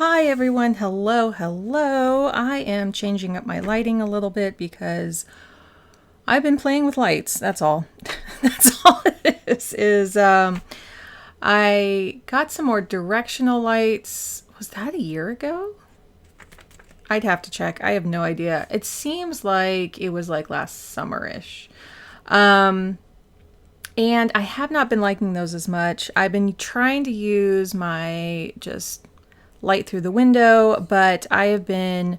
Hi everyone, hello. I am changing up my lighting a little bit because I've been playing with lights. That's all. That's all it is. I got some more directional lights. Was that a year ago? I'd have to check. I have no idea. It seems like it was like last summerish. Um, and I have not been liking those as much. I've been trying to use my just light through the window, but I have been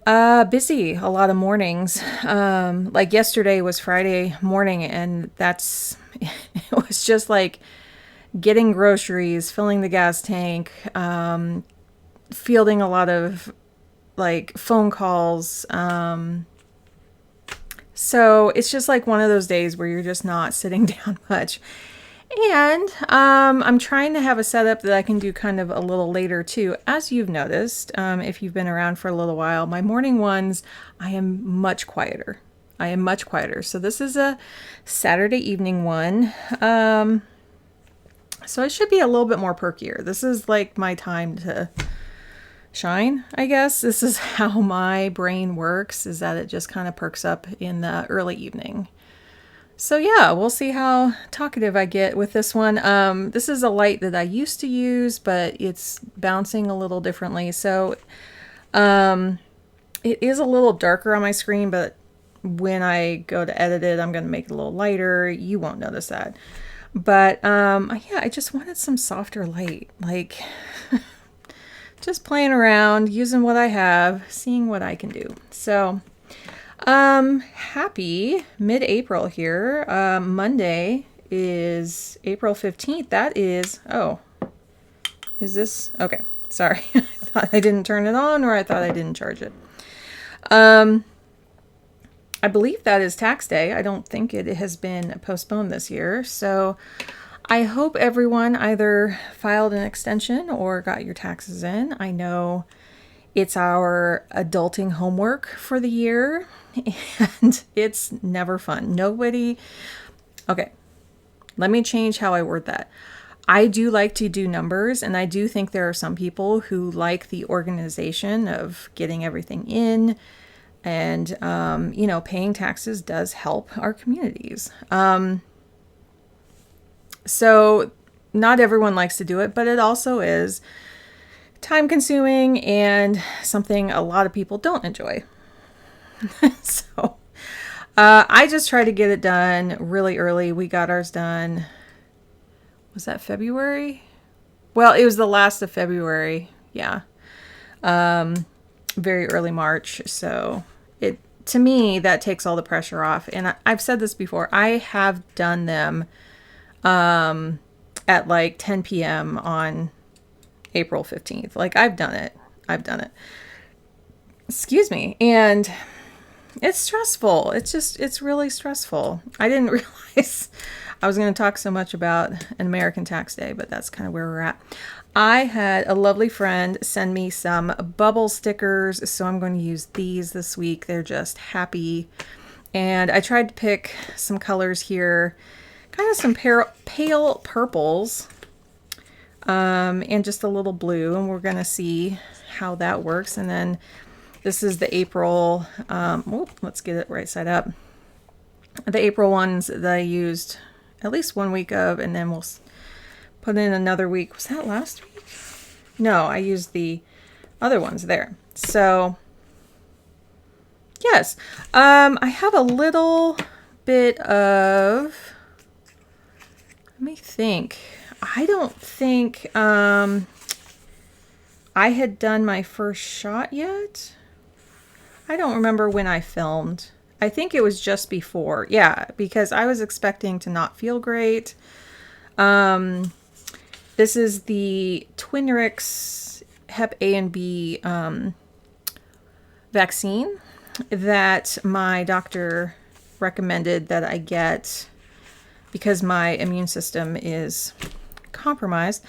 busy a lot of mornings. Like yesterday was Friday morning, and it was just like getting groceries, filling the gas tank, fielding a lot of like phone calls. So it's just like one of those days where you're just not sitting down much. And I'm trying to have a setup that I can do kind of a little later too. As you've noticed, if you've been around for a little while, my morning ones, I am much quieter. So this is a Saturday evening one. So it should be a little bit more perkier. This is like my time to shine, I guess. This is how my brain works, is that it just kind of perks up in the early evening. So yeah, we'll see how talkative I get with this one. This is a light that I used to use, but it's bouncing a little differently. So it is a little darker on my screen, but when I go to edit it, I'm going to make it a little lighter. You won't notice that. But yeah, I just wanted some softer light, like just playing around, using what I have, seeing what I can do. So happy mid-April here. Monday is April 15th. That is, is this? Okay, sorry. I thought I didn't turn it on, or I thought I didn't charge it. I believe that is tax day. I don't think it has been postponed this year. So I hope everyone either filed an extension or got your taxes in. I know it's our adulting homework for the year, and it's never fun. Okay, let me change how I word that. I do like to do numbers, and I do think there are some people who like the organization of getting everything in, and, paying taxes does help our communities. So not everyone likes to do it, but it also is time consuming and something a lot of people don't enjoy. So I just try to get it done really early. We got ours done. Was that February? Well, it was the last of February. Yeah. Very early March. So to me, that takes all the pressure off. And I've said this before. I have done them at like 10 p.m. on April 15th. Like I've done it. Excuse me. And it's stressful. It's really stressful. I didn't realize I was going to talk so much about an American tax day, but that's kind of where we're at. I had a lovely friend send me some bubble stickers, so I'm going to use these this week. They're just happy. And I tried to pick some colors here, kind of some pale purples, and just a little blue, and we're going to see how that works. And then this is the April, let's get it right side up. The April ones that I used at least 1 week of, and then we'll put in another week. Was that last week? No, I used the other ones there. So yes, I have a little bit of, let me think. I don't think I had done my first shot yet. I don't remember when I filmed. I think it was just before. Yeah, because I was expecting to not feel great. This is the Twinrix Hep A and B vaccine that my doctor recommended that I get because my immune system is compromised.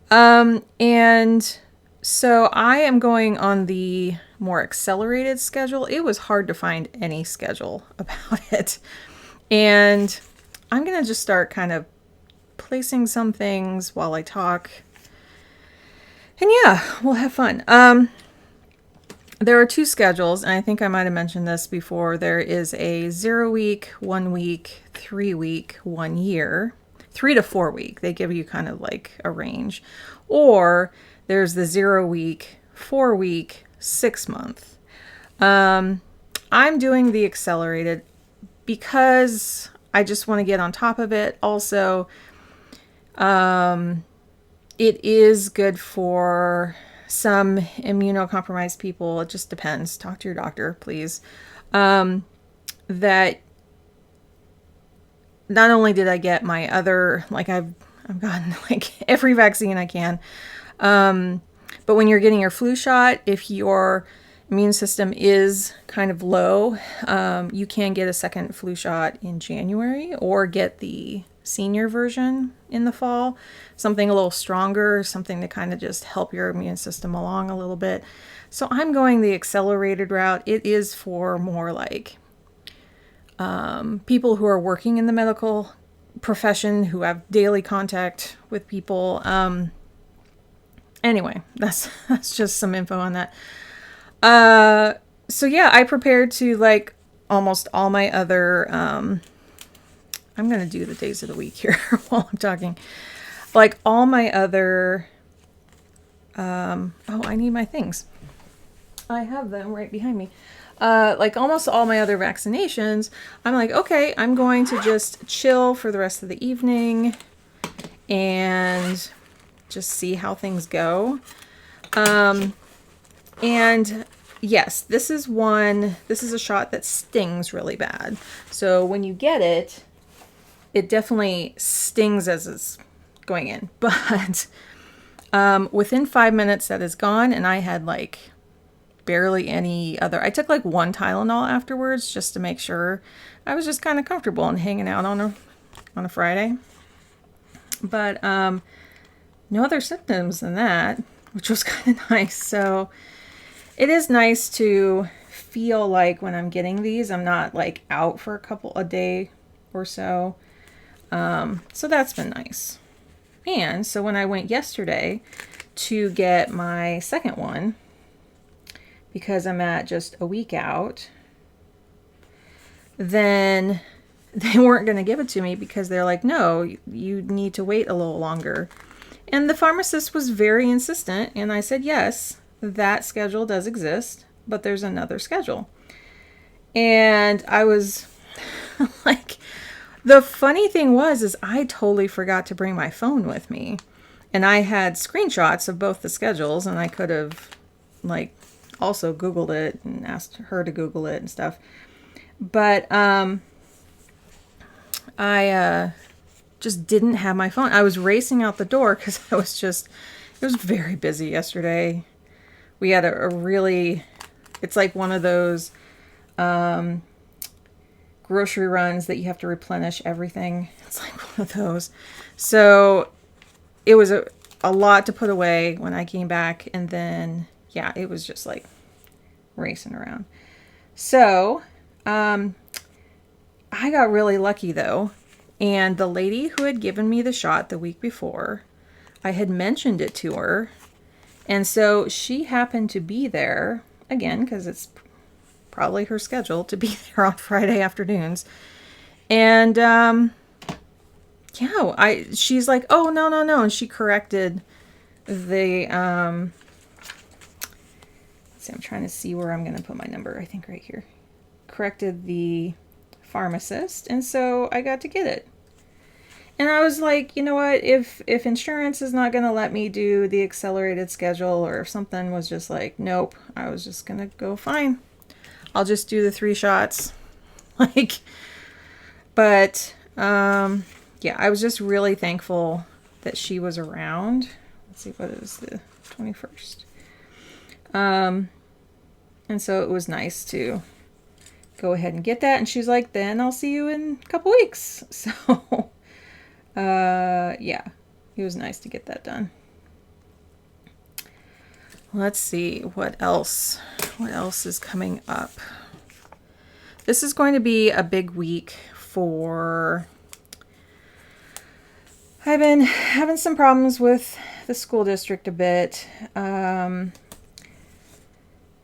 And so I am going on the more accelerated schedule. It was hard to find any schedule about it. And I'm going to just start kind of placing some things while I talk. And yeah, we'll have fun. There are two schedules, and I think I might have mentioned this before. There is a 0 week, 1 week, 3 week, 1 year, 3 to 4 week. They give you kind of like a range. Or there's the 0 week, 4 week, 6 month. I'm doing the accelerated because I just want to get on top of it. Also, it is good for some immunocompromised people. It just depends. Talk to your doctor, please. That not only did I get my other, like I've gotten like every vaccine I can. But when you're getting your flu shot, if your immune system is kind of low, you can get a second flu shot in January or get the senior version in the fall, something a little stronger, something to kind of just help your immune system along a little bit. So I'm going the accelerated route. It is for more like people who are working in the medical profession, who have daily contact with people. Anyway, that's just some info on that. So yeah, I prepared to like almost all my other, I'm going to do the days of the week here while I'm talking. Like all my other, oh, I need my things. I have them right behind me. Like almost all my other vaccinations, I'm like, okay, I'm going to just chill for the rest of the evening and just see how things go. And yes, this is a shot that stings really bad. So when you get it, it definitely stings as it's going in. But within 5 minutes that is gone, and I had like barely any other. I took like 1 Tylenol afterwards just to make sure I was just kind of comfortable and hanging out on a Friday. But no other symptoms than that, which was kind of nice. So it is nice to feel like when I'm getting these, I'm not like out for a day or so. So that's been nice. And so when I went yesterday to get my second one, because I'm at just a week out, then they weren't going to give it to me because they're like, no, you need to wait a little longer. And the pharmacist was very insistent, and I said, yes, that schedule does exist, but there's another schedule. And I was like, the funny thing is I totally forgot to bring my phone with me. And I had screenshots of both the schedules, and I could have like also Googled it and asked her to Google it and stuff. But I just didn't have my phone. I was racing out the door because it was very busy yesterday. We had a really, it's like one of those grocery runs that you have to replenish everything. It's like one of those. So it was a lot to put away when I came back. And then, yeah, it was just like racing around. So I got really lucky though. And the lady who had given me the shot the week before, I had mentioned it to her. And so she happened to be there, again, because it's probably her schedule to be there on Friday afternoons. And yeah, she's like, oh, no. And she corrected the, let's see, I'm trying to see where I'm going to put my number. I think right here. Corrected the pharmacist. And so I got to get it. And I was like, you know what, if insurance is not going to let me do the accelerated schedule, or if something was just like, nope, I was just going to go, fine, I'll just do the 3 shots. Like, but, yeah, I was just really thankful that she was around. Let's see, what is the 21st? And so it was nice to go ahead and get that. And she's like, then I'll see you in a couple weeks. So, yeah, it was nice to get that done. Let's see what else is coming up. This is going to be a big week for, I've been having some problems with the school district a bit.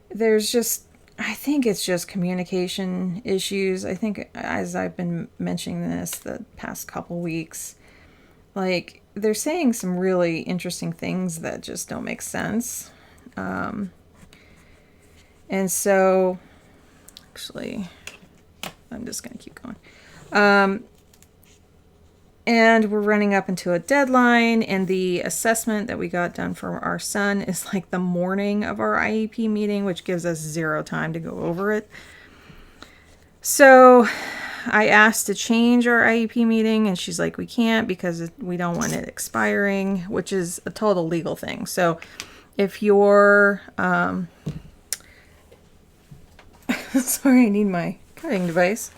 There's just, I think it's just communication issues. I think, as I've been mentioning this the past couple weeks, like, they're saying some really interesting things that just don't make sense. And so, actually, I'm just going to keep going. And we're running up into a deadline, and the assessment that we got done for our son is like the morning of our IEP meeting, which gives us 0 time to go over it. So I asked to change our IEP meeting, and she's like, we can't because we don't want it expiring, which is a total legal thing. So if you're, sorry, I need my cutting device.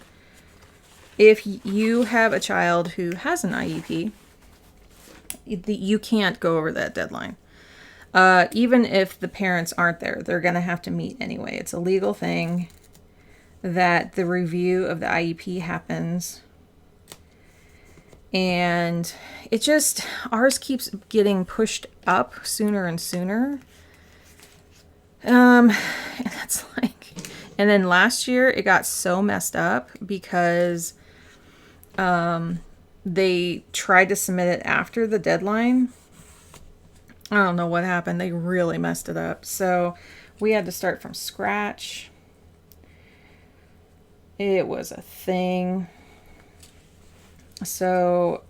If you have a child who has an IEP, you can't go over that deadline. Even if the parents aren't there, they're going to have to meet anyway. It's a legal thing that the review of the IEP happens. And it just, ours keeps getting pushed up sooner and sooner. And that's like, and then last year it got so messed up because they tried to submit it after the deadline. I don't know what happened. They really messed it up. So we had to start from scratch. It was a thing. So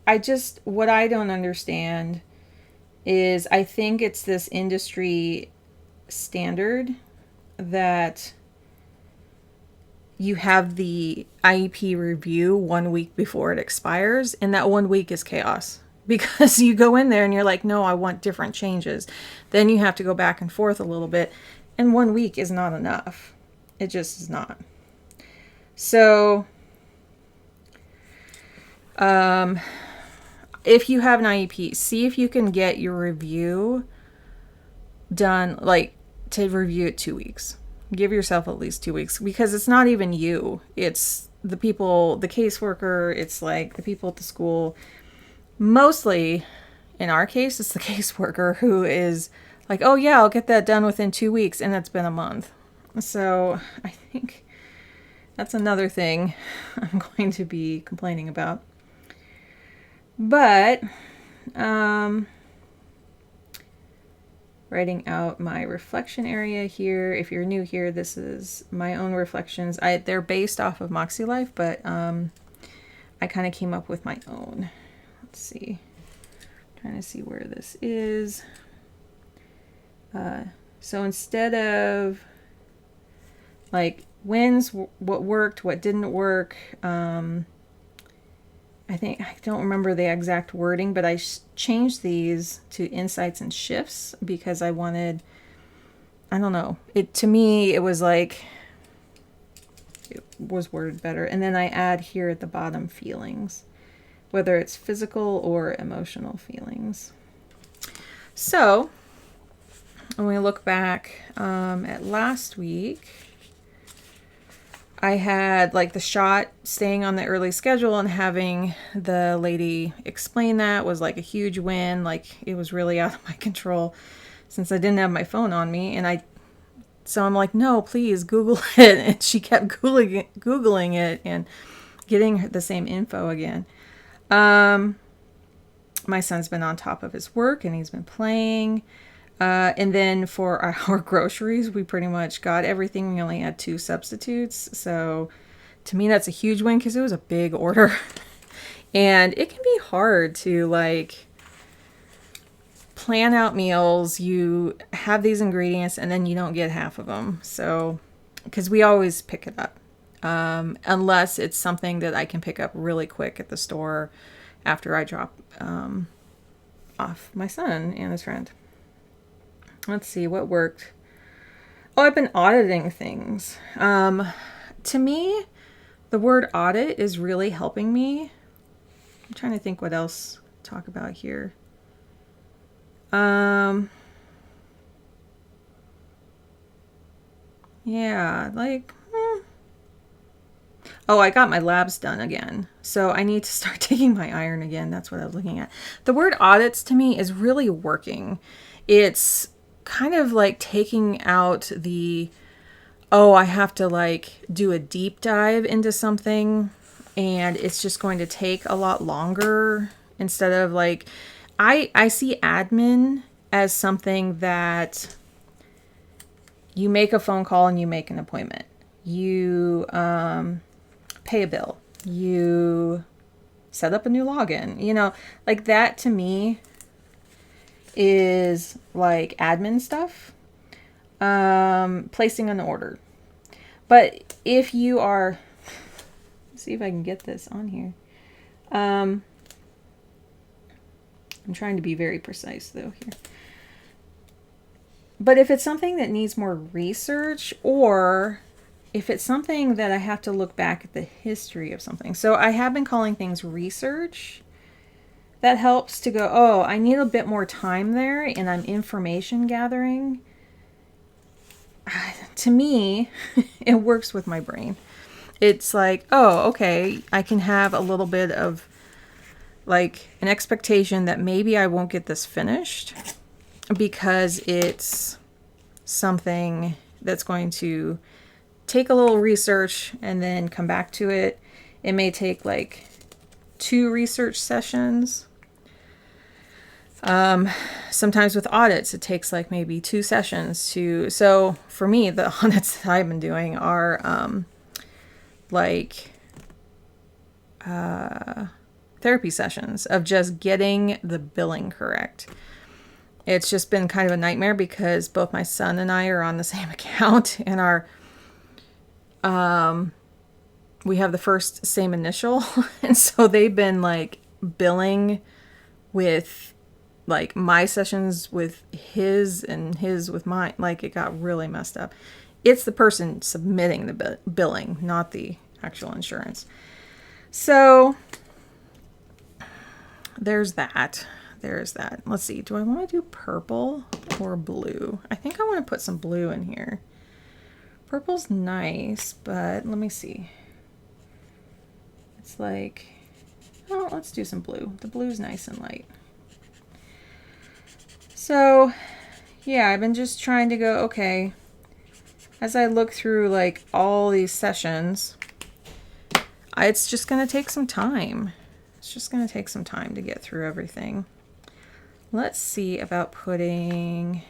what I don't understand is, I think it's this industry standard that you have the IEP review 1 week before it expires, and that 1 week is chaos because you go in there and you're like, no, I want different changes. Then you have to go back and forth a little bit, and 1 week is not enough. It just is not. So if you have an IEP, see if you can get your review done, like, to review it 2 weeks. Give yourself at least 2 weeks, because it's not even you. It's the people, the caseworker. It's like the people at the school. Mostly, in our case, it's the caseworker who is like, oh yeah, I'll get that done within 2 weeks. And it's been a month. So I think that's another thing I'm going to be complaining about. But, writing out my reflection area here. If you're new here, this is my own reflections. They're based off of Moxie Life, but I kind of came up with my own. Let's see. I'm trying to see where this is. So instead of like wins, what worked, what didn't work, I don't remember the exact wording, but I changed these to insights and shifts because I wanted, I don't know, to me, it was like, it was worded better. And then I add here at the bottom feelings, whether it's physical or emotional feelings. So when we look back at last week, I had like the shot staying on the early schedule, and having the lady explain that was like a huge win. Like, it was really out of my control since I didn't have my phone on me. And so I'm like, no, please Google it. And she kept Googling it and getting the same info again. My son's been on top of his work and he's been playing. And then for our groceries, we pretty much got everything. We only had 2 substitutes. So to me, that's a huge win because it was a big order. And it can be hard to like plan out meals. You have these ingredients and then you don't get half of them. So, because we always pick it up. Unless it's something that I can pick up really quick at the store after I drop off my son and his friend. Let's see what worked. Oh, I've been auditing things. To me, the word audit is really helping me. I'm trying to think what else to talk about here. Yeah, like, Oh, I got my labs done again. So I need to start taking my iron again. That's what I was looking at. The word audits to me is really working. It's kind of like taking out the, oh, I have to like do a deep dive into something and it's just going to take a lot longer instead of like, I see admin as something that you make a phone call and you make an appointment. You pay a bill. You set up a new login. You know, like that to me is like admin stuff. Placing an order. But if you are, let's see if I can get this on here. I'm trying to be very precise though here. But if it's something that needs more research, or if it's something that I have to look back at the history of something. So I have been calling things research. That helps to go, oh, I need a bit more time there and I'm information gathering. To me, it works with my brain. It's like, oh, okay, I can have a little bit of like an expectation that maybe I won't get this finished because it's something that's going to take a little research and then come back to it. It may take like 2 research sessions. Sometimes with audits, it takes like maybe 2 sessions to, so for me, the audits that I've been doing are therapy sessions of just getting the billing correct. It's just been kind of a nightmare because both my son and I are on the same account and we have the first same initial. And so they've been like billing with like my sessions with his and his with mine. Like it got really messed up. It's the person submitting the billing, not the actual insurance. So there's that. There's that. Let's see. Do I want to do purple or blue? I think I want to put some blue in here. Purple's nice, but let me see. It's like, oh, let's do some blue. The blue's nice and light. So, yeah, I've been just trying to go, okay, as I look through like all these sessions, it's just going to take some time. It's just going to take some time to get through everything. Let's see about putting,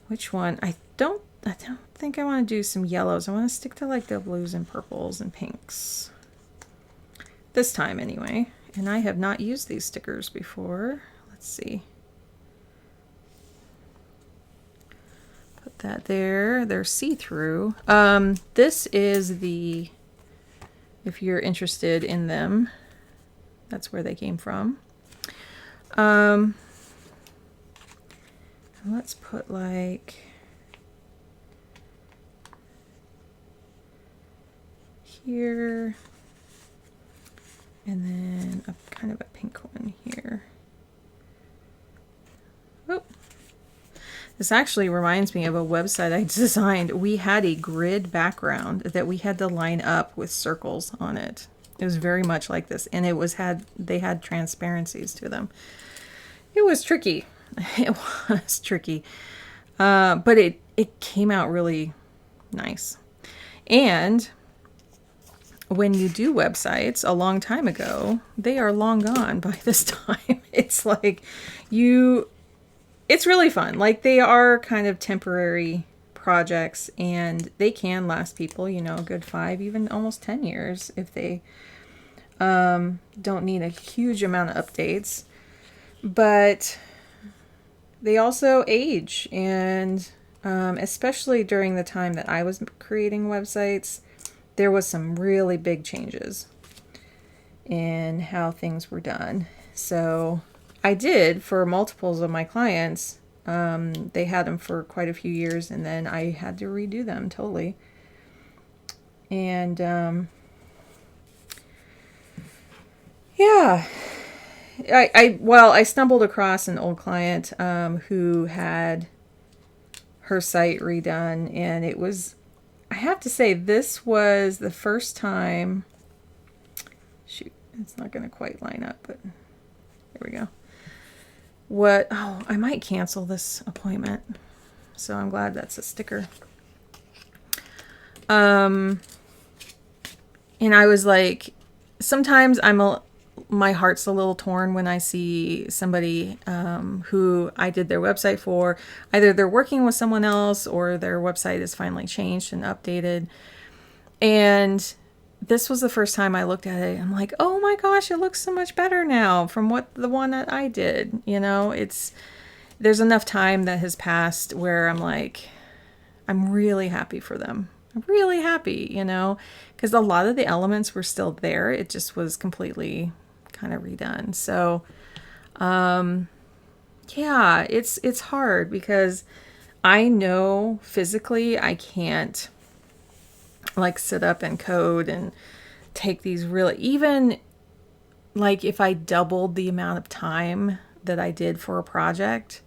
which one? I don't think I want to do some yellows. I want to stick to like the blues and purples and pinks. This time anyway. And I have not used these stickers before. Let's see. Put that there. They're see-through. This is the, if you're interested in them, that's where they came from. Let's put like here, and then a kind of a pink one here. Oh, this actually reminds me of a website I designed. We had a grid background that we had to line up with circles on it. It was very much like this, and they had transparencies to them. It was tricky. It was tricky, but it came out really nice. And when you do websites a long time ago, they are long gone by this time. It's like it's really fun. Like they are kind of temporary projects and they can last people, you know, a good 5, even almost 10 years if they don't need a huge amount of updates. But they also age, and especially during the time that I was creating websites, there was some really big changes in how things were done. So I did for multiples of my clients. They had them for quite a few years, and then I had to redo them totally. And yeah. I stumbled across an old client who had her site redone, and it was I have to say, this was the first time. Shoot, it's not going to quite line up, but there we go. Oh, I might cancel this appointment. So I'm glad that's a sticker. And I was like, sometimes my heart's a little torn when I see somebody who I did their website for. Either they're working with someone else or their website is finally changed and updated. And this was the first time I looked at it. I'm like, oh my gosh, it looks so much better now from the one that I did. You know, there's enough time that has passed where I'm like, I'm really happy for them. I'm really happy, you know, because a lot of the elements were still there. It just was completely kind of redone. So, yeah, it's hard because I know physically I can't like sit up and code and take these really, even like if I doubled the amount of time that I did for a project,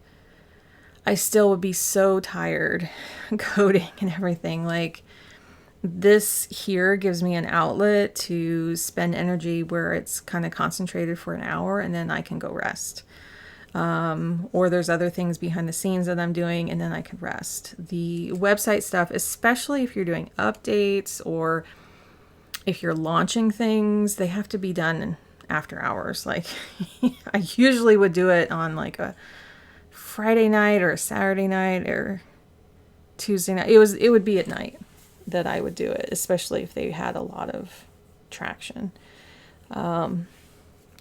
I still would be so tired coding and everything. Like, this here gives me an outlet to spend energy where it's kind of concentrated for an hour and then I can go rest. Or there's other things behind the scenes that I'm doing and then I can rest. The website stuff, especially if you're doing updates or if you're launching things, they have to be done after hours. Like, I usually would do it on like a Friday night or a Saturday night or Tuesday night. It would be at night that I would do it, especially if they had a lot of traction.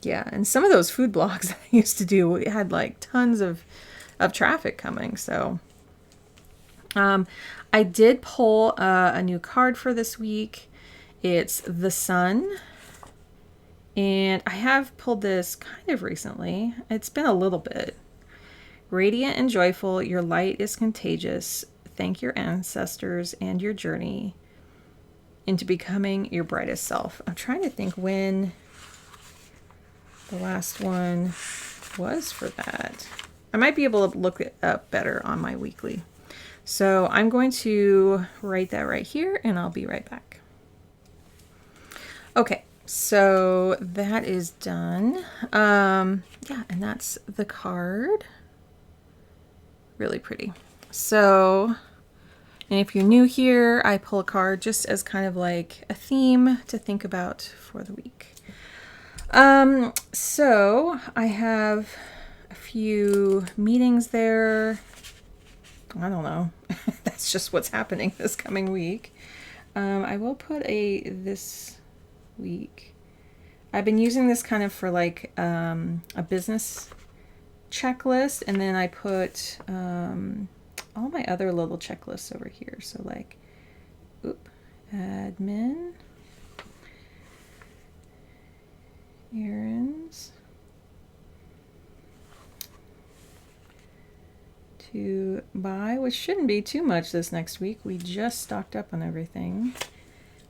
Yeah, and some of those food blogs I used to do, we had like tons of traffic coming. So I did pull a new card for this week. It's the Sun. And I have pulled this kind of recently. It's been a little bit. Radiant and joyful, your light is contagious. Thank your ancestors and your journey into becoming your brightest self. I'm trying to think when the last one was for that. I might be able to look it up better on my weekly. So I'm going to write that right here and I'll be right back. Okay, so that is done. Yeah, and that's the card. Really pretty. So, and if you're new here, I pull a card just as kind of like a theme to think about for the week. So I have a few meetings there. I don't know. That's just what's happening this coming week. I will put this week. I've been using this kind of for like a business checklist, and then I put all my other little checklists over here. So like, admin, errands, to buy, which shouldn't be too much this next week. We just stocked up on everything.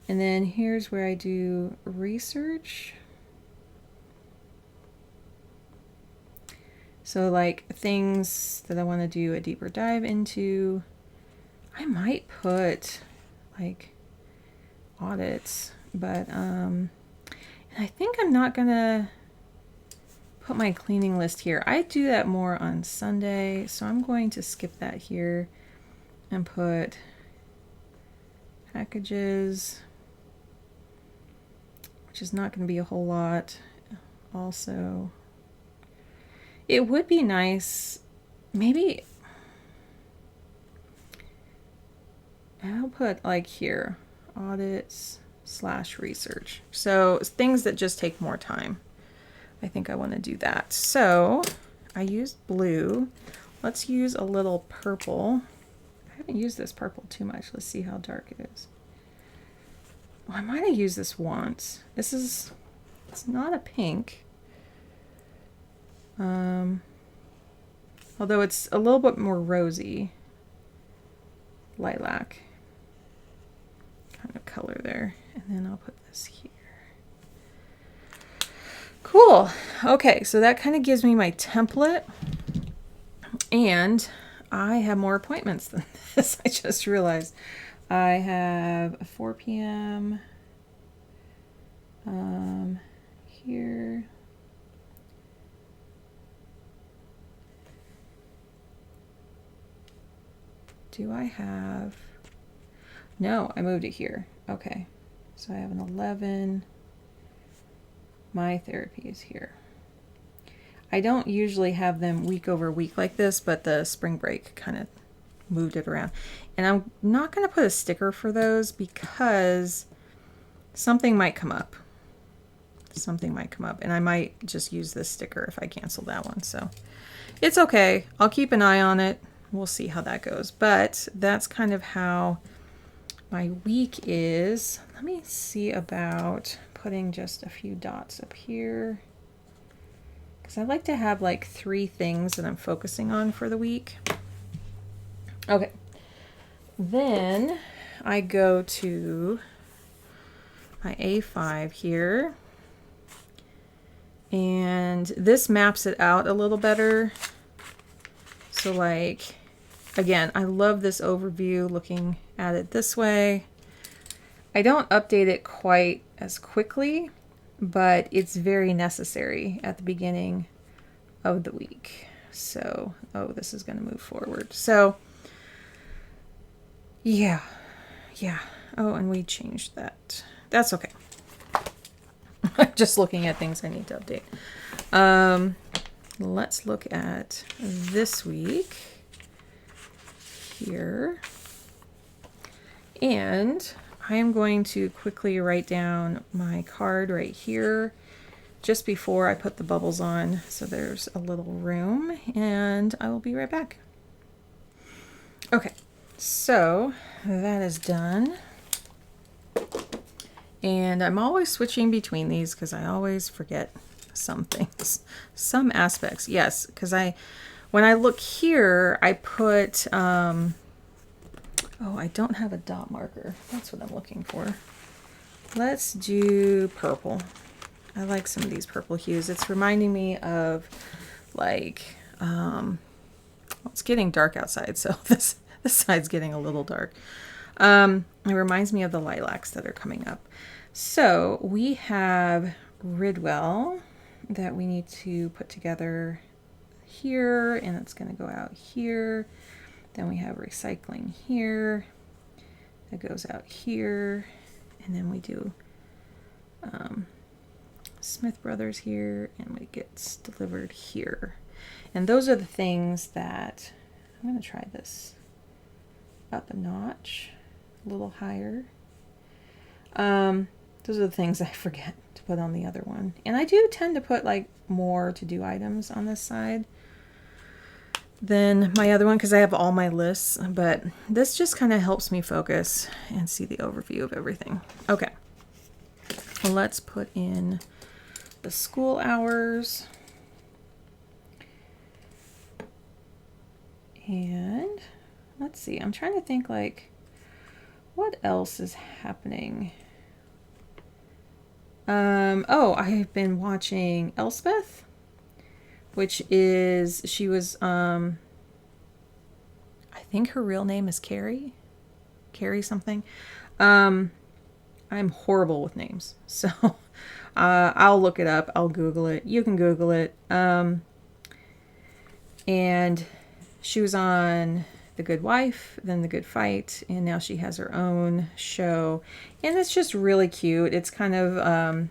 And then here's where I do research. So like things that I want to do a deeper dive into. I might put like audits, but and I think I'm not gonna put my cleaning list here. I do that more on Sunday, so I'm going to skip that here and put packages, which is not going to be a whole lot. Also, it would be nice, maybe I'll put like here, audits / research. So things that just take more time. I think I want to do that. So I used blue. Let's use a little purple. I haven't used this purple too much. Let's see how dark it is. Well, I might have used this once. It's not a pink. Although it's a little bit more rosy. Lilac kind of color there. And then I'll put this here. Cool. Okay, so that kind of gives me my template. And I have more appointments than this. I just realized. I have a 4 p.m. Here. Do I have... No, I moved it here. Okay. So I have an 11. My therapy is here. I don't usually have them week over week like this, but the spring break kind of moved it around. And I'm not going to put a sticker for those because something might come up. Something might come up. And I might just use this sticker if I cancel that one. So it's okay. I'll keep an eye on it. We'll see how that goes. But that's kind of how my week is. Let me see about putting just a few dots up here, because I like to have like 3 things that I'm focusing on for the week. Okay. Then I go to my A5 here, and this maps it out a little better. So like, again, I love this overview looking at it this way. I don't update it quite as quickly, but it's very necessary at the beginning of the week. So, oh, this is going to move forward. So, yeah. Oh, and we changed that. That's okay. Just looking at things I need to update. Let's look at this week here. And I am going to quickly write down my card right here just before I put the bubbles on, so there's a little room, and I will be right back. Okay, so that is done. And I'm always switching between these because I always forget some things, some aspects. Yes, because when I look here, I put, oh, I don't have a dot marker. That's what I'm looking for. Let's do purple. I like some of these purple hues. It's reminding me of like, well, it's getting dark outside, so this side's getting a little dark. It reminds me of the lilacs that are coming up. So we have Ridwell that we need to put together here, and it's going to go out here. Then we have recycling here that goes out here, and then we do Smith Brothers here, and it gets delivered here. And those are the things that I'm going to try this up a notch, a little higher. Those are the things I forget to put on the other one. And I do tend to put like more to-do items on this side than my other one because I have all my lists, but this just kind of helps me focus and see the overview of everything. Okay, well, let's put in the school hours. And let's see, I'm trying to think like what else is happening. Oh, I've been watching Elspeth, which is, she was, I think her real name is Carrie something. I'm horrible with names, so I'll look it up. I'll Google it. You can Google it. And she was on The Good Wife, then The Good Fight, and now she has her own show. And it's just really cute. It's kind of,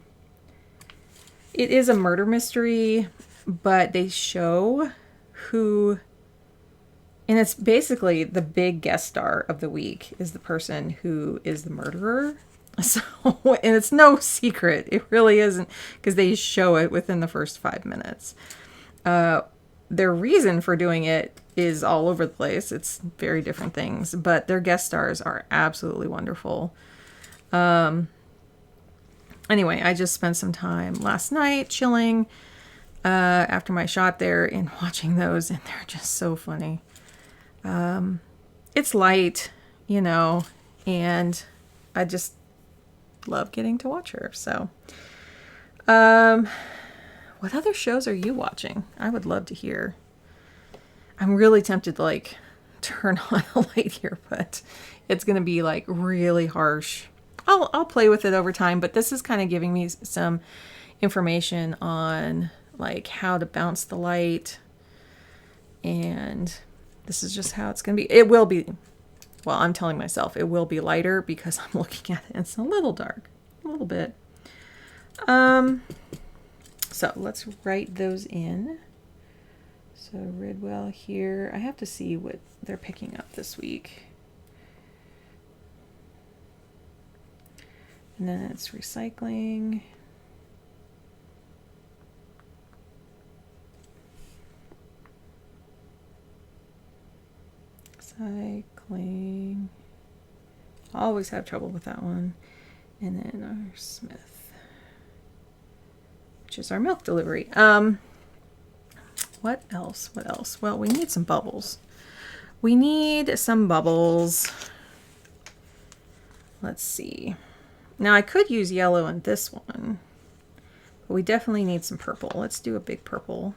it is a murder mystery, but they show who, and it's basically the big guest star of the week is the person who is the murderer. So, and it's no secret. It really isn't, because they show it within the first 5 minutes. Their reason for doing it is all over the place. It's very different things, but their guest stars are absolutely wonderful. Anyway, I just spent some time last night chilling after my shot there and watching those, and they're just so funny. It's light, you know, and I just love getting to watch her. So, what other shows are you watching? I would love to hear. I'm really tempted to like turn on a light here, but it's going to be like really harsh. I'll play with it over time, but this is kind of giving me some information on like how to bounce the light, and this is just how it's going to be. It will be, well, I'm telling myself it will be lighter because I'm looking at it. It's a little dark, a little bit. So let's write those in. So Ridwell here, I have to see what they're picking up this week. And then it's recycling. Cycling. I always have trouble with that one. And then our Smith, which is our milk delivery. What else? What else? Well, we need some bubbles. We need some bubbles. Let's see. Now I could use yellow in this one, but we definitely need some purple. Let's do a big purple.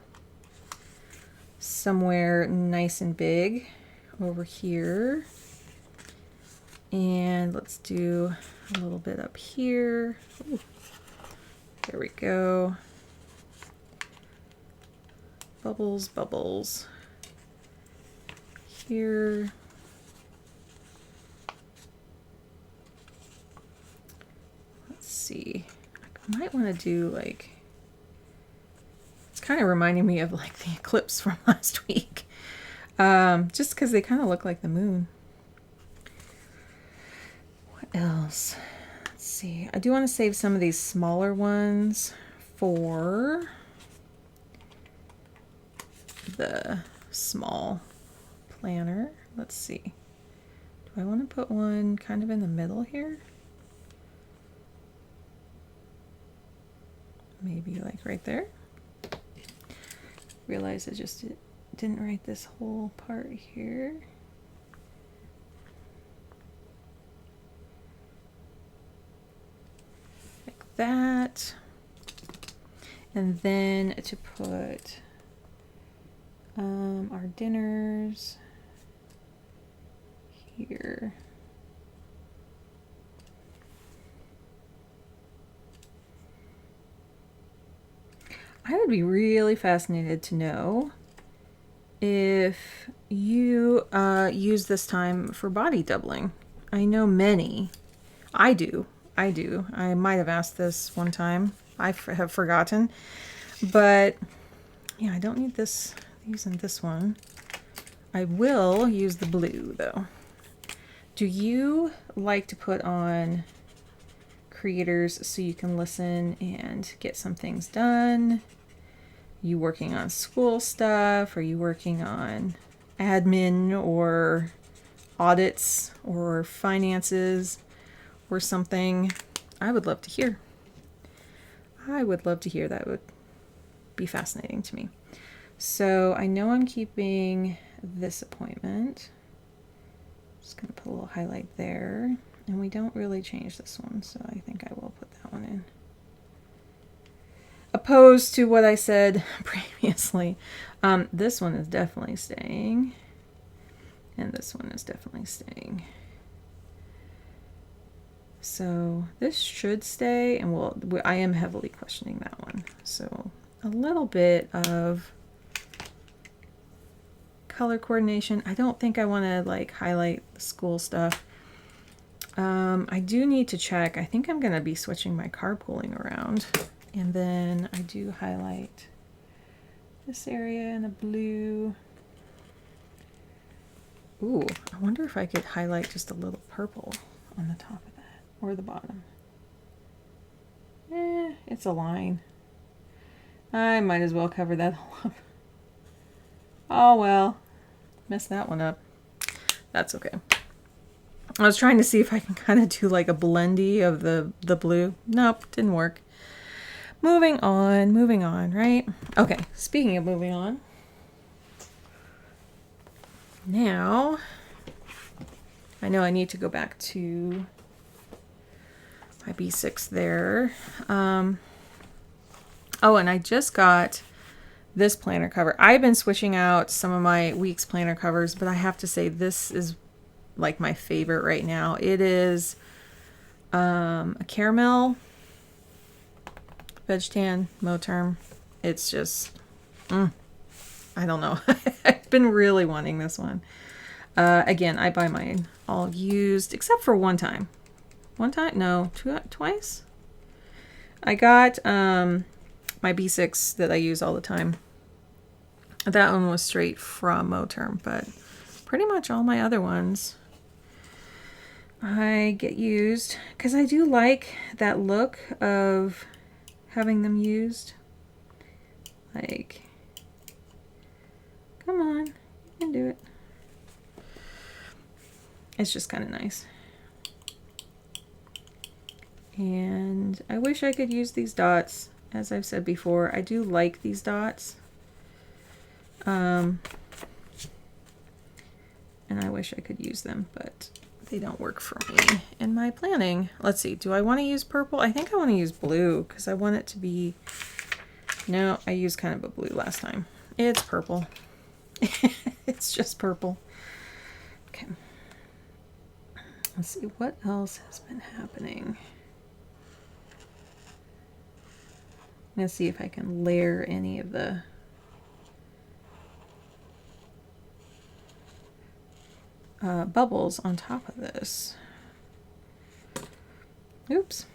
Somewhere nice and big over here. And let's do a little bit up here. Ooh. There we go. Bubbles, bubbles. Here. Let's see. I might want to do like, it's kind of reminding me of like the eclipse from last week. Just because they kind of look like the moon. What else? Let's see. I do want to save some of these smaller ones for the small planner. Let's see. Do I want to put one kind of in the middle here? Maybe like right there. Realize I just didn't write this whole part here. Like that. And then to put our dinners here. I would be really fascinated to know if you use this time for body doubling. I know many. I do. I might have asked this one time. I have forgotten. But yeah, I don't need this using this one. I will use the blue though. Do you like to put on creators so you can listen and get some things done? You working on school stuff? Are you working on admin or audits or finances or something? I would love to hear. I would love to hear. That would be fascinating to me. So I know I'm keeping this appointment. Just going to put a little highlight there. And we don't really change this one, so I think I will put that one in. Opposed to what I said previously, this one is definitely staying. And this one is definitely staying. So this should stay, and I am heavily questioning that one. So a little bit of color coordination. I don't think I want to like highlight the school stuff. I do need to check. I think I'm going to be switching my carpooling around. And then I do highlight this area in a blue. Ooh, I wonder if I could highlight just a little purple on the top of that or the bottom. It's a line. I might as well cover that all up. Oh well, messed that one up. That's okay. I was trying to see if I can kind of do like a blendy of the blue. Nope, didn't work. Moving on, right? Okay, speaking of moving on. Now, I know I need to go back to my B6 there. Oh, and I just got this planner cover. I've been switching out some of my week's planner covers, but I have to say this is like my favorite right now. It is a caramel veg tan Moterm. It's just, I don't know. I've been really wanting this one. Again, I buy mine all used, except for one time. One time? No, twice? I got my B6 that I use all the time. That one was straight from Moterm, but pretty much all my other ones I get used because I do like that look of having them used. Like, come on, you can do it. It's just kind of nice. And I wish I could use these dots. As I've said before, I do like these dots. And I wish I could use them, but they don't work for me in my planning. Let's see, do I want to use purple? I think I want to use blue because I want it to be, no, I used kind of a blue last time. It's purple. It's just purple. Okay. Let's see, what else has been happening? I'm going to see if I can layer any of the bubbles on top of this. Oops.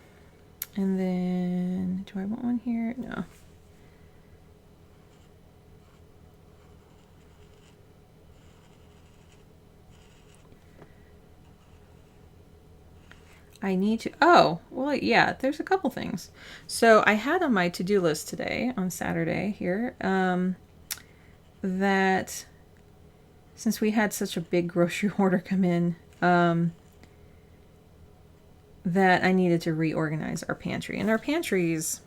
And then, do I want one here? No. I need to, oh, well, yeah, there's a couple things. So I had on my to-do list today, on Saturday here, that since we had such a big grocery order come in, that I needed to reorganize our pantry. And our pantry's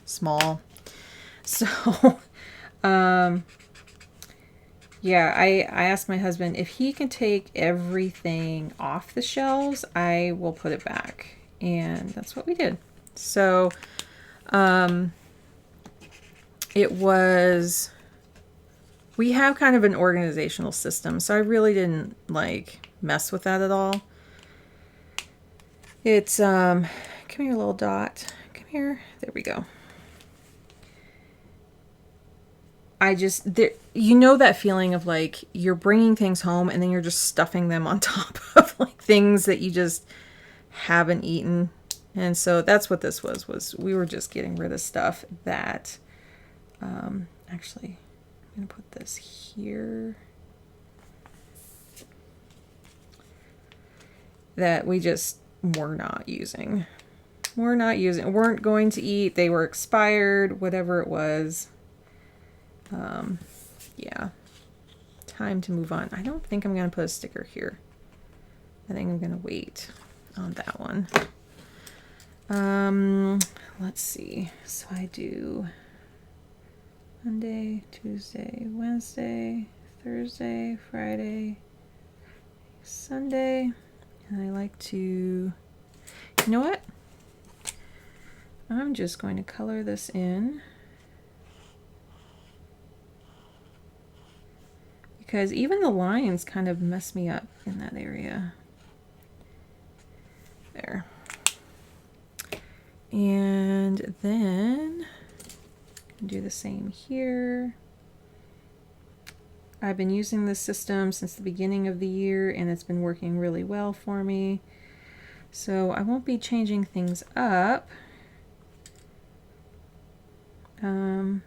small. So, yeah, I asked my husband if he can take everything off the shelves, I will put it back. And that's what we did. So, it was, we have kind of an organizational system, so I really didn't like mess with that at all. It's, come here, little dot. Come here. There we go. I just, there, you know that feeling of like you're bringing things home and then you're just stuffing them on top of like things that you just haven't eaten. And so that's what this was we were just getting rid of stuff that, actually, I'm going to put this here, that we just were not using. Weren't going to eat. They were expired, whatever it was. Yeah, time to move on. I don't think I'm going to put a sticker here. I think I'm going to wait on that one. Let's see. So I do Monday, Tuesday, Wednesday, Thursday, Friday, Sunday. And I like to, you know what? I'm just going to color this in. Because even the lines kind of mess me up in that area. There. And then do the same here. I've been using this system since the beginning of the year and it's been working really well for me. So I won't be changing things up. And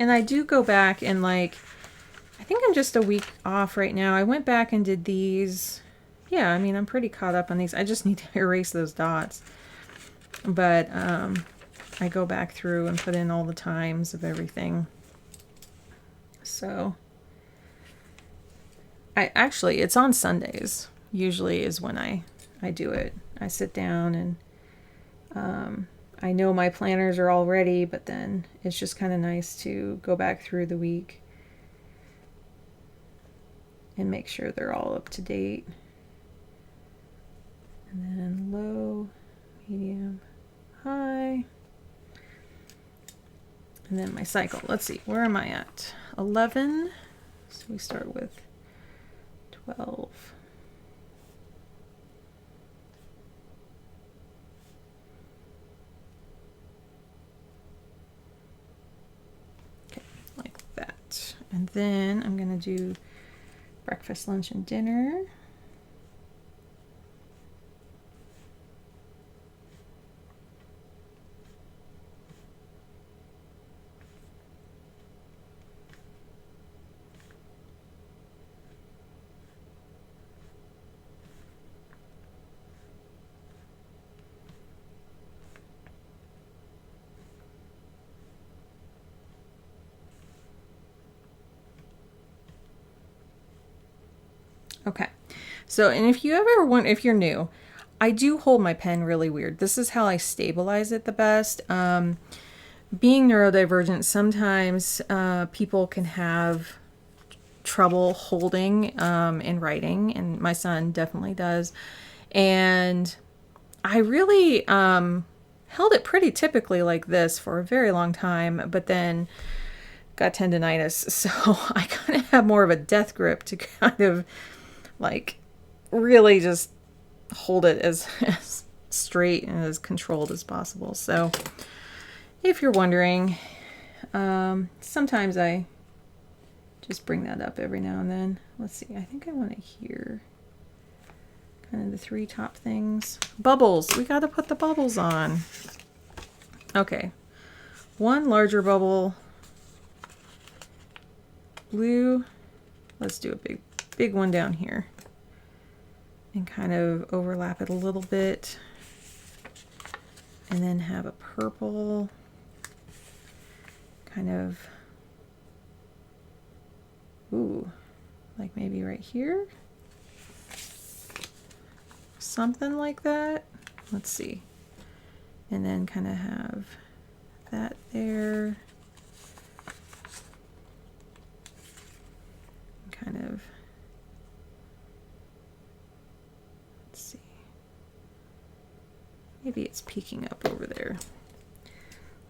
I do go back and like, I think I'm just a week off right now. I went back and did these. Yeah, I mean, I'm pretty caught up on these. I just need to erase those dots. But I go back through and put in all the times of everything. So actually, it's on Sundays, usually is when I do it. I sit down and I know my planners are all ready, but then it's just kind of nice to go back through the week and make sure they're all up to date. And then low, medium, high. And then my cycle. Let's see, where am I at? 11. So we start with 12. Okay, like that. And then I'm going to do breakfast, lunch, and dinner. Okay, so, and if you ever want, if you're new, I do hold my pen really weird. This is how I stabilize it the best. Being neurodivergent, sometimes people can have trouble holding in writing, and my son definitely does. And I really held it pretty typically like this for a very long time, but then got tendonitis, so I kind of have more of a death grip to kind of like really just hold it as straight and as controlled as possible. So if you're wondering, sometimes I just bring that up every now and then. Let's see, I think I want to hear kind of the 3 top things. Bubbles, we got to put the bubbles on. Okay, 1 larger bubble, blue. Let's do a big one down here and kind of overlap it a little bit, and then have a purple kind of, ooh, like maybe right here, something like that. Let's see, and then kind of have that there, kind of, let's see, maybe it's peeking up over there.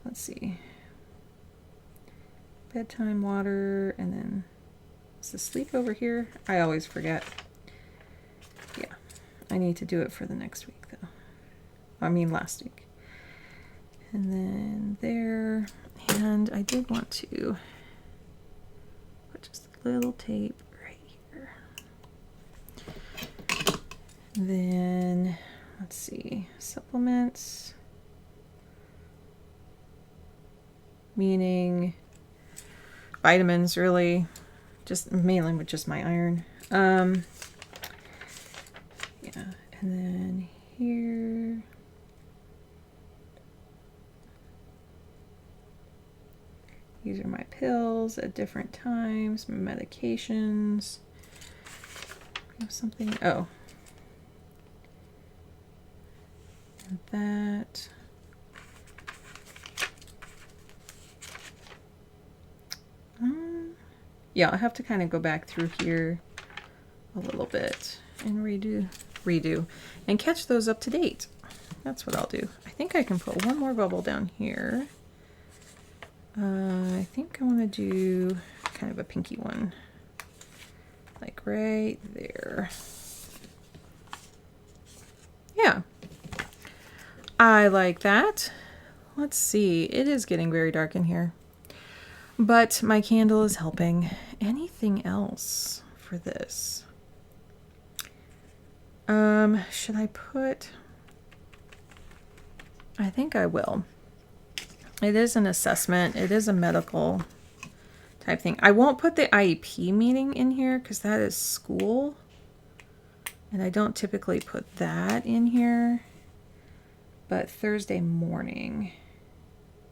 Let's see, bedtime water, and then is the sleep over here? I always forget. Yeah, I need to do it for the next week though. I mean last week. And then there, and I did want to put just a little tape right here. Then let's see, supplements, meaning vitamins, really, just mainly with just my iron. Yeah, and then here, these are my pills at different times, medications. We have something, oh, and that. Yeah, I'll have to kind of go back through here a little bit and redo, and catch those up to date. That's what I'll do. I think I can put 1 more bubble down here. I think I want to do kind of a pinky one, like right there. Yeah, I like that. Let's see, it is getting very dark in here, but my candle is helping. Anything else for this? Should I put, I think I will. It is an assessment. It is a medical type thing. I won't put the IEP meeting in here because that is school. And I don't typically put that in here. But Thursday morning,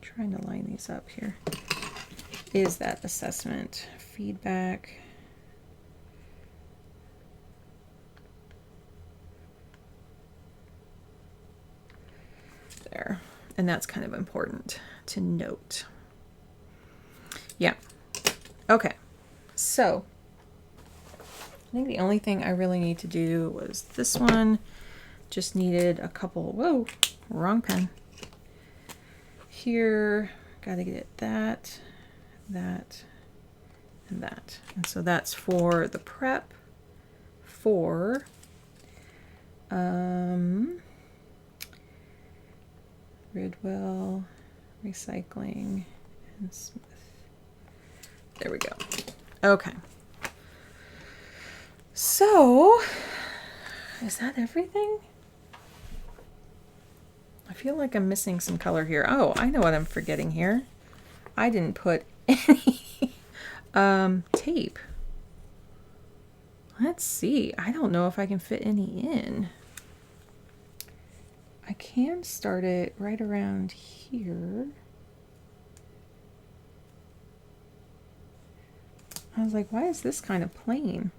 trying to line these up here, is that assessment feedback. There. And that's kind of important to note. Yeah. Okay. So I think the only thing I really need to do was this one. Just needed a couple, whoa, wrong pen. Here, got to get that, that, and that. And so that's for the prep for Ridwell, Recycling, and Smith. There we go. Okay. So, is that everything? I feel like I'm missing some color here. Oh, I know what I'm forgetting here. I didn't put any tape. Let's see. I don't know if I can fit any in. I can start it right around here. I was like, why is this kind of plain?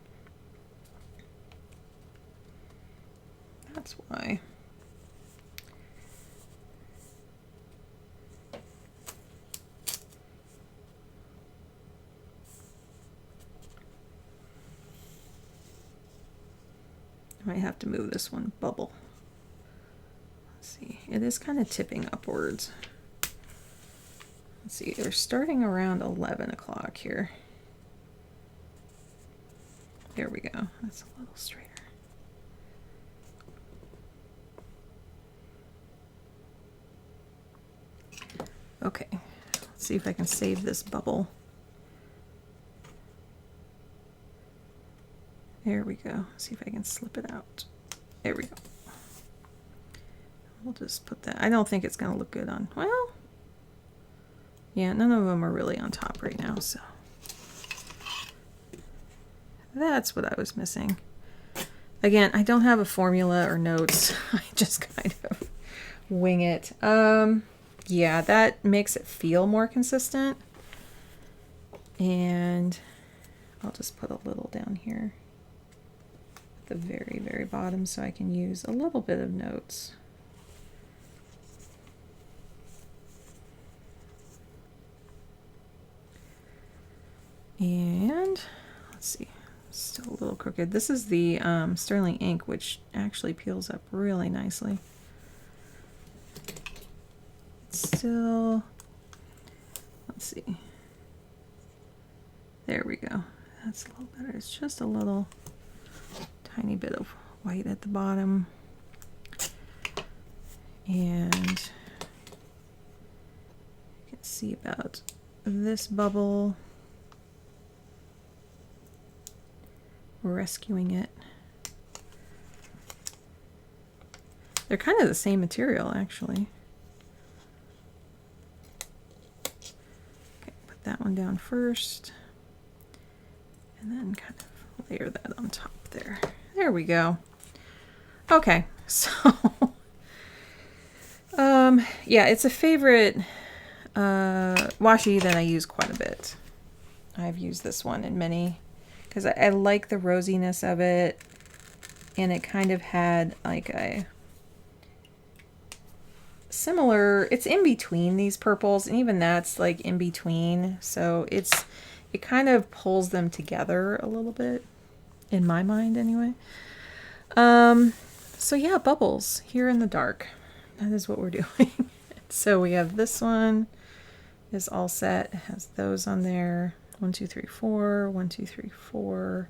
That's why. I might have to move this one bubble. Let's see. It is kind of tipping upwards. Let's see. We're starting around 11 o'clock here. There we go. That's a little straighter. Okay. Let's see if I can save this bubble. There we go. See if I can slip it out. There we go. We'll just put that. I don't think it's going to look good on. Well, yeah, none of them are really on top right now, so. That's what I was missing. Again, I don't have a formula or notes. I just kind of wing it. Yeah, that makes it feel more consistent. And I'll just put a little down here at the very, very bottom so I can use a little bit of notes. And let's see. Still a little crooked. This is the sterling ink, which actually peels up really nicely. Still, let's see. There we go. That's a little better. It's just a little tiny bit of white at the bottom. And you can see about this bubble. Rescuing it. They're kind of the same material, actually. Okay, put that one down first, and then kind of layer that on top there. There we go. Okay, so yeah, it's a favorite washi that I use quite a bit. I've used this one in many, because I like the rosiness of it, and it kind of had like a similar, it's in between these purples, and even that's like in between, so it kind of pulls them together a little bit, in my mind anyway. So yeah, bubbles here in the dark. That is what we're doing. So we have this one is all set, it has those on there. 1, 2, 3, 4, 1, 2, 3, 4.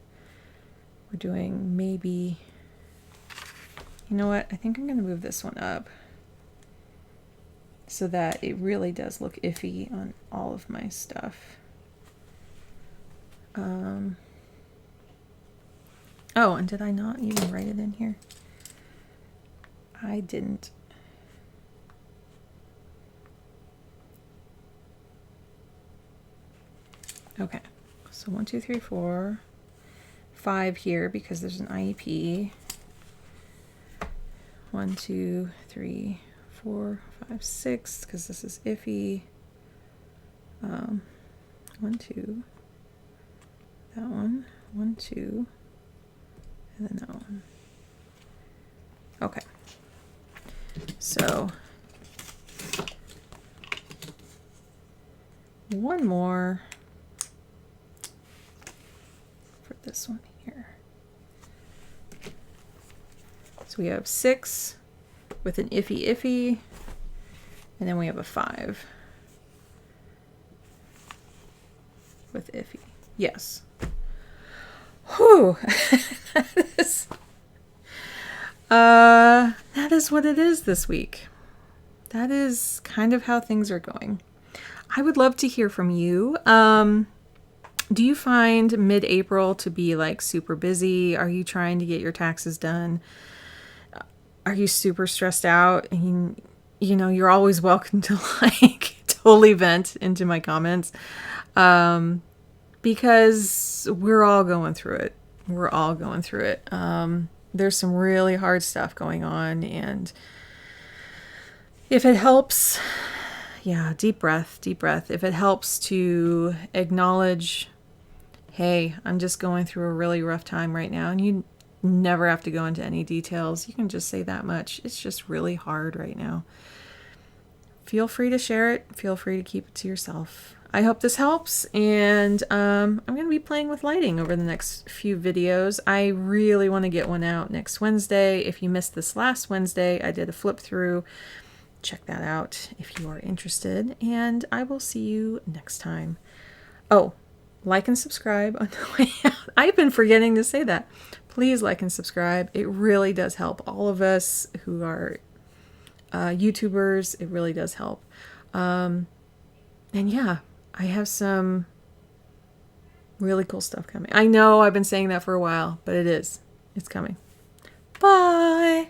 We're doing maybe, you know what? I think I'm going to move this one up so that it really does look iffy on all of my stuff. Oh, and did I not even write it in here? I didn't. Okay, so 1, 2, 3, 4, 5 here because there's an IEP. 1, 2, 3, 4, 5, 6 because this is iffy. 1, 2, that one, 1, 2, and then that one. Okay, so one more. This one here. So we have 6 with an iffy, and then we have a 5. with iffy. Yes. Whew. That is what it is this week. That is kind of how things are going. I would love to hear from you. Do you find mid-April to be like super busy? Are you trying to get your taxes done? Are you super stressed out? And, you know, you're always welcome to like totally vent into my comments. Because we're all going through it. We're all going through it. There's some really hard stuff going on, and if it helps, yeah, deep breath, deep breath. If it helps to acknowledge, hey, I'm just going through a really rough time right now, and you never have to go into any details. You can just say that much. It's just really hard right now. Feel free to share it. Feel free to keep it to yourself. I hope this helps, and I'm going to be playing with lighting over the next few videos. I really want to get one out next Wednesday. If you missed this last Wednesday, I did a flip through. Check that out if you are interested, and I will see you next time. Oh, like and subscribe on the way out. I've been forgetting to say that. Please like and subscribe. It really does help all of us who are YouTubers. It really does help. And yeah, I have some really cool stuff coming. I know I've been saying that for a while, but it is. It's coming. Bye.